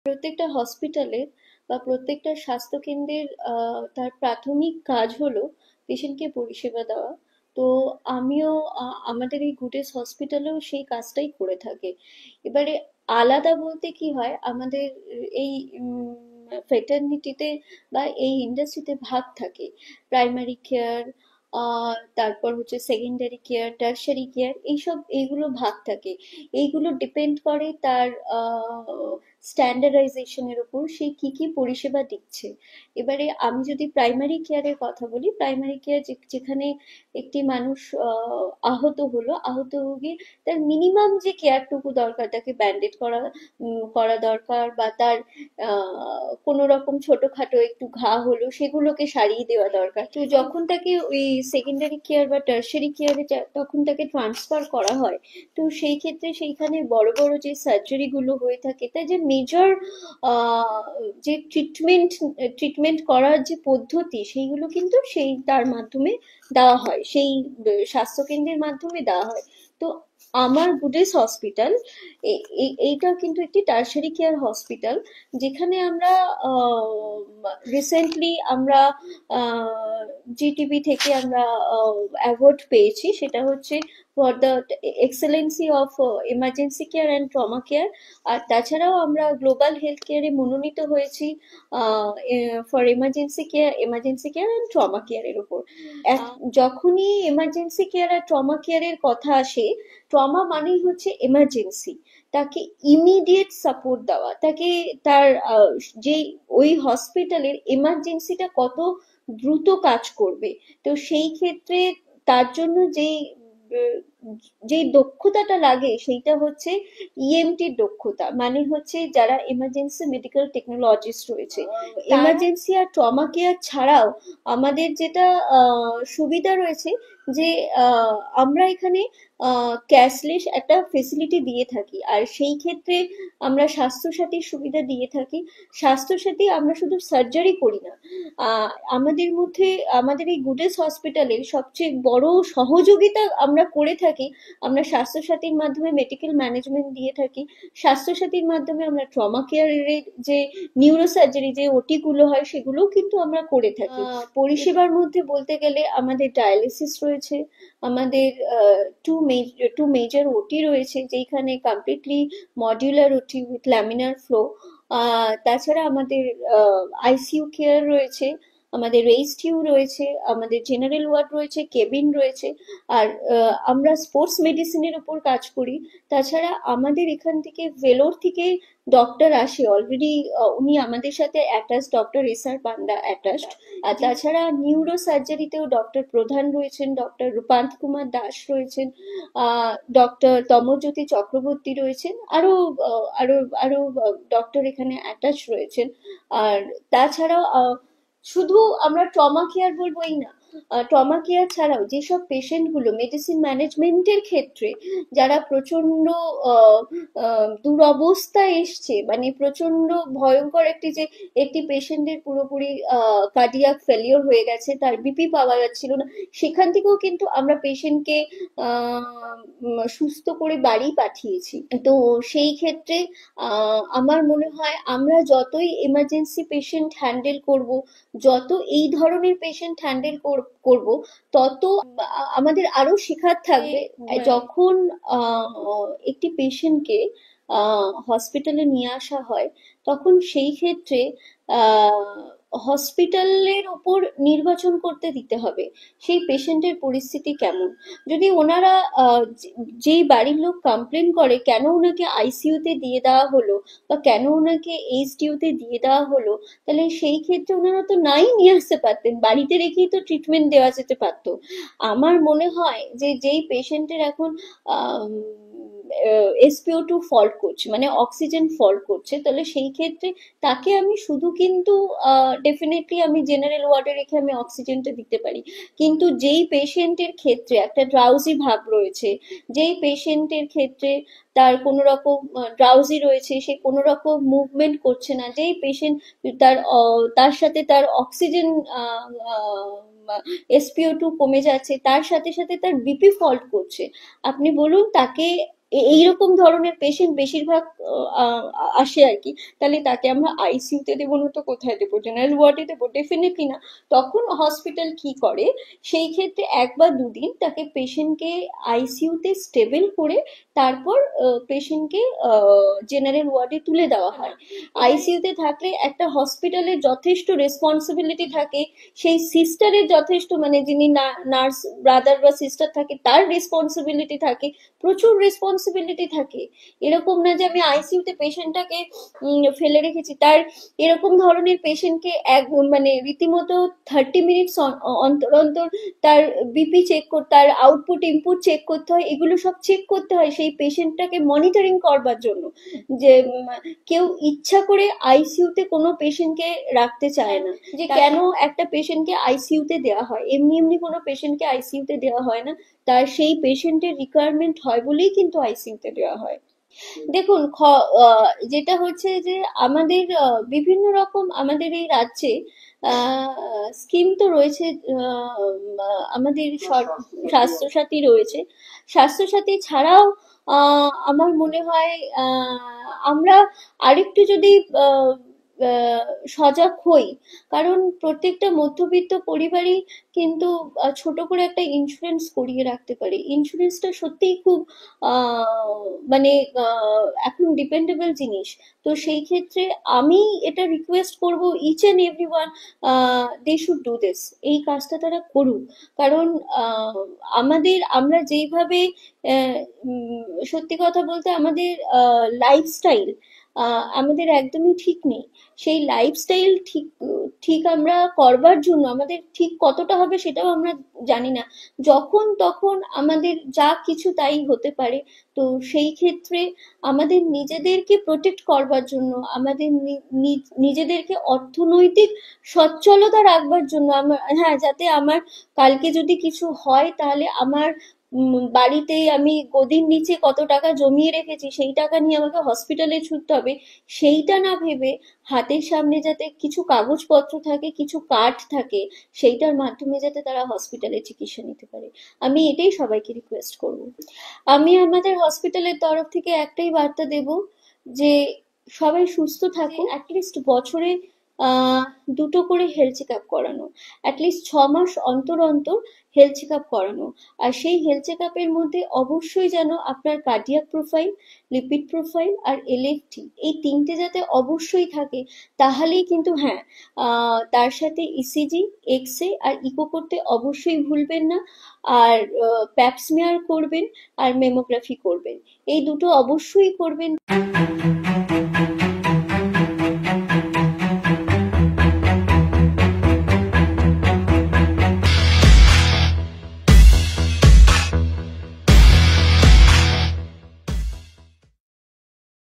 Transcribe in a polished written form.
প্রত্যেকটা হসপিটালে বা প্রত্যেকটা স্বাস্থ্যকেন্দ্রের তার প্রাথমিক কাজ হলো পেশেন্টকে পরিষেবা দেওয়া। তো আমিও আমাদের এই গুডেস হসপিটালেও সেই কাজটাই করে থাকে। এবারে আলাদা বলতে কি হয়, আমাদের এই ফেটার্নিটিতে বা এই ইন্ডাস্ট্রিতে ভাগ থাকে। প্রাইমারি কেয়ার, তারপর হচ্ছে সেকেন্ডারি কেয়ার, টারশারি কেয়ার, এইগুলো ভাগ থাকে। এইগুলো ডিপেন্ড করে তার স্ট্যান্ডার্ডাইজেশনের উপর, সে কি কি পরিষেবা দিচ্ছে। এবারে আমি যদি প্রাইমারি কেয়ারের কথা বলি, প্রাইমারি কেয়ার যেখানে একটি মানুষ আহত হলো, আহত রোগীর তার মিনিমাম যে কেয়ারটুকু দরকার, তাকে ব্যান্ডেড করা দরকার, বা তার কোনো রকম ছোটখাটো একটু ঘা হলো সেগুলোকে সারিয়ে দেওয়া দরকার। তো যখন তাকে ওই সেকেন্ডারি কেয়ার বা টারশারি কেয়ারে তখন তাকে ট্রান্সফার করা হয়। তো সেই ক্ষেত্রে সেইখানে বড় বড় যে সার্জারি গুলো হয়ে থাকে, তাই যে মেজর যে ট্রিটমেন্ট করার যে পদ্ধতি, সেইগুলো কিন্তু তার মাধ্যমে দেওয়া হয়, সেই স্বাস্থ্যকেন্দ্রের মাধ্যমে দেওয়া হয়। তো আমার গুডেস হসপিটাল এইটা কিন্তু একটি টারশারি কেয়ার হসপিটাল, যেখানে আমরা রিসেন্টলি আমরা জিটিবি থেকে আমরা অ্যাওয়ার্ড পেয়েছি, সেটা হচ্ছে for the excellency of emergency care and trauma care. আর তাছাড়াও আমরা গ্লোবাল হেলথ কেয়ারে মনোনীত হয়েছি for emergency care and trauma কেয়ারের উপর। যখনই এমার্জেন্সি কেয়ার আর ট্রমা কেয়ারের কথা আসে, ট্রমা মানেই হচ্ছে এমার্জেন্সি, তাকে ইমিডিয়েট সাপোর্ট দেওয়া, তাকে তার যে ওই হসপিটালের এমার্জেন্সিটা কত দ্রুত কাজ করবে। তো সেই ক্ষেত্রে তার জন্য যেই দক্ষতাটা লাগে সেইটা হচ্ছে ইএমটির দক্ষতা, মানে হচ্ছে যারা এমার্জেন্সি মেডিকেল টেকনোলজিস্ট রয়েছে। এমার্জেন্সি আর ট্রমা কেয়ার ছাড়াও আমাদের যেটা সুবিধা রয়েছে, যে আমরা এখানে ক্যাশলেস একটা ফেসিলিটি দিয়ে থাকি। আর সেই ক্ষেত্রে আমরা স্বাস্থ্যসাথীর সুবিধা দিয়ে থাকি। স্বাস্থ্যসাথী আমরা শুধু সার্জারি করি না, আমাদের মধ্যে আমাদের এই গুডেস হসপিটালের সবচেয়ে বড় সহযোগিতা আমরা করে থাকি। আমরা স্বাস্থ্যসাথীর মাধ্যমে মেডিকেল ম্যানেজমেন্ট দিয়ে থাকি, স্বাস্থ্যসাথীর মাধ্যমে আমরা ট্রমা কেয়ারের যে নিউরো সার্জারি যে ওটি গুলো হয় সেগুলোও কিন্তু আমরা করে থাকি। পরিষেবার মধ্যে বলতে গেলে আমাদের ডায়ালিসিস রয়েছে, আমাদের টু মেজর ওটি রয়েছে, যেখানে completely modular OT with laminar flow. তাছাড়া আমাদের আইসিইউ কেয়ার রয়েছে, আমাদের রেস্কিউ রয়েছে, আমাদের জেনারেল ওয়ার্ড রয়েছে, কেবিন রয়েছে। আর আমরা স্পোর্টস মেডিসিনের উপর কাজ করি। তাছাড়া আমাদের এখান থেকে ভেলোর থেকে ডক্টর আসে অলরেডি, উনি আমাদের সাথে অ্যাটাচ, ডক্টর এসআর পান্ডা অ্যাটাচড। আর তাছাড়া নিউরো সার্জারিতেও ডক্টর প্রধান রয়েছেন, ডক্টর রূপান্ত কুমার দাস রয়েছেন, ডক্টর তমজ্যোতি চক্রবর্তী রয়েছেন, আরো আরো আরো ডক্টর এখানে অ্যাটাচ রয়েছেন। আর তাছাড়াও শুধু আমরা ট্রমা কেয়ার বলবোই না, ট্রমা কেয়ার ছাড়াও যেসব পেশেন্ট গুলো মেডিসিন ম্যানেজমেন্টের ক্ষেত্রে যারা প্রচন্ড দুরবস্থায় এসছে, মানে প্রচন্ড ভয়ঙ্কর একটি পেশেন্টের পুরোপুরি কার্ডিয়াক ফেলিওর হয়ে গেছে, তার বিপি পাওয়া যাচ্ছিল না, সেখান থেকেও কিন্তু আমরা পেশেন্টকে সুস্থ করে বাড়ি পাঠিয়েছি। তো সেই ক্ষেত্রে আমার মনে হয় আমরা যতই এমার্জেন্সি পেশেন্ট হ্যান্ডেল করব, যত এই ধরনের পেশেন্ট হ্যান্ডেল করব, তত আমাদের আরো শেখার থাকবে। যখন একটি পেশেন্টকে হসপিটালে নিয়ে আসা হয়, তখন সেই ক্ষেত্রে হসপিটালের উপর নির্বাচন করতে দিতে হবে সেই পেশেন্টের পরিস্থিতি কেমন। যদি ওনারা যেই বাড়ির লোক কমপ্লেন করে কেন ওনাকে আইসিইউতে দিয়ে দেওয়া হলো বা কেন ওনাকে এইচডিইউতে দিয়ে দেওয়া হলো, তাহলে সেই ক্ষেত্রে ওনারা তো নাই নিয়ে আসতে পারতেন, বাড়িতে রেখেই তো ট্রিটমেন্ট দেওয়া যেতে পারতো। আমার মনে হয় যে যেই পেশেন্টের এখন SpO2 ফল্ট করছে, মানে অক্সিজেন ফল্ট করছে, তাহলে সেই ক্ষেত্রে তাকে আমি শুধু কিন্তু ডেফিনেটলি আমি জেনারেল ওয়ার্ডে রেখে আমি অক্সিজেনটা দিতে পারি। কিন্তু যেই পেশেন্টের ক্ষেত্রে একটা ড্রাউজি ভাব রয়েছে, যেই পেশেন্টের ক্ষেত্রে তার কোনো রকম ড্রাউজি রয়েছে, সে কোনো রকম মুভমেন্ট করছে না, যেই পেশেন্ট তার সাথে তার অক্সিজেন SpO2 কমে যাচ্ছে, তার সাথে সাথে তার বিপি ফল্ট করছে, আপনি বলুন তাকে এইরকম ধরনের পেশেন্ট বেশিরভাগ আহ, আসে আর কি, তাহলে তাকে আমরা আইসিইউ তে দেবো না তো কোথায় দেবো? জেনারেল ওয়ার্ডে দেবো? ডেফিনেটলি না। তখন হসপিটাল কি করে, সেই ক্ষেত্রে 1 বা 2 দিন তাকে পেশেন্টকে আইসিইউ তে স্টেবল করে তারপর পেশেন্টকে জেনারেল ওয়ার্ডে তুলে দেওয়া হয়। আইসিইউ তে থাকলে একটা হসপিটালের যথেষ্ট রেসপন্সিবিলিটি থাকে, সেই সিস্টারের যথেষ্ট, মানে যিনি নার্স ব্রাদার বা সিস্টার থাকে তার রেসপন্সিবিলিটি থাকে, প্রচুর রেসপন্সিবিলিটি থাকে। এরকম না যে আমি আইসিইউ তে পেশেন্টটাকে ফেলে রেখেছি। তার এরকম ধরনের পেশেন্টকে মানে রীতিমতো 30 মিনিটস অন্তর অন্তর তার বিপি চেক করতে, তার আউটপুট ইনপুট চেক করতে হয়, এগুলো সব চেক করতে হয় সেই পেশেন্টটাকে মনিটরিং করবার জন্য। যে কেউ ইচ্ছা করে আইসিইউ তে কোনো পেশেন্টকে রাখতে চায় না। যে কেন একটা পেশেন্টকে আইসিইউ তে দেওয়া হয়, এমনি এমনি কোনো পেশেন্টকে আইসিইউ তে দেওয়া হয় না, তার সেই পেশেন্টের রিকোয়ারমেন্ট হয় বলেই কিন্তু আইসিইউ তে দেওয়া হয়। দেখুন যেটা হচ্ছে যে আমাদের বিভিন্ন রকম আমাদের এই রাজ্যে স্কিম তো রয়েছে। আমাদের স্বাস্থ্যসাথী রয়েছে। স্বাস্থ্যসাথী ছাড়াও আমার মনে হয় আমরা আরেকটু যদি আহ, আহ, সজাগ হই, কারণ প্রত্যেকটা মধ্যবিত্ত পরিবারই কিন্তু ছোট করে একটা ইন্স্যুরেন্স করিয়ে রাখতে পারে। ইন্স্যুরেন্সটা সত্যিই খুব মানে এখন ডিপেন্ডেবল জিনিস। তো সেই ক্ষেত্রে আমি এটা রিকোয়েস্ট করব, each and everyone they should do this, এই কাজটা তারা করুক। কারণ আহ, আমরা যেইভাবে আহ, সত্যি কথা বলতে আমাদের লাইফস্টাইল আমাদের একদমই ঠিক নেই। সেই লাইফস্টাইল ঠিক ঠিক আমরা করবার জন্য আমাদের ঠিক কতটা হবে সেটাও আমরা জানি না। যখন তখন আমাদের যা কিছু তাই হতে পারে। তো সেই ক্ষেত্রে আমাদের নিজেদেরকে প্রোটেক্ট করবার জন্য, আমাদের নিজেদেরকে অর্থনৈতিক সচ্ছলতা রাখবার জন্য, হ্যাঁ, যাতে আমার কালকে যদি কিছু হয় তাহলে আমার বাড়িতে আমি গদির নিচে কত টাকা জমিয়ে রেখেছি সেই টাকা নিয়ে আমাকে হসপিটালে ছুটতে হবে, সেইটা না ভেবে হাতের সামনে যাতে কিছু কাগজপত্র থাকে, কিছু কার্ড থাকে, সেইটার মাধ্যমে যাতে তারা হসপিটালে চিকিৎসা নিতে পারে। আমি এটাই সবাইকে রিকোয়েস্ট করব। আমি আমাদের হসপিটালের তরফ থেকে একটাই বার্তা দেব, যে সবাই সুস্থ থাকুন। অ্যাটলিস্ট বছরে আহ 2টো করে হেলথ চেক আপ করানো, অ্যাটলিস্ট 6 মাস অন্তর অন্তর হেলথ চেক আপ করানো। আর সেই হেলথ চেক আপের মধ্যে অবশ্যই যেন আপনার কার্ডিয়াক প্রোফাইল, লিপিড প্রোফাইল আর এলএফটি, এই 3টে যাতে অবশ্যই থাকে। তাহলেই কিন্তু, হ্যাঁ, তার সাথে ইসিজি, এক্স রে আর ইকো করতে অবশ্যই ভুলবেন না। আর প্যাপস্মিয়ার করবেন আর মেমোগ্রাফি করবেন, এই দুটো অবশ্যই করবেন।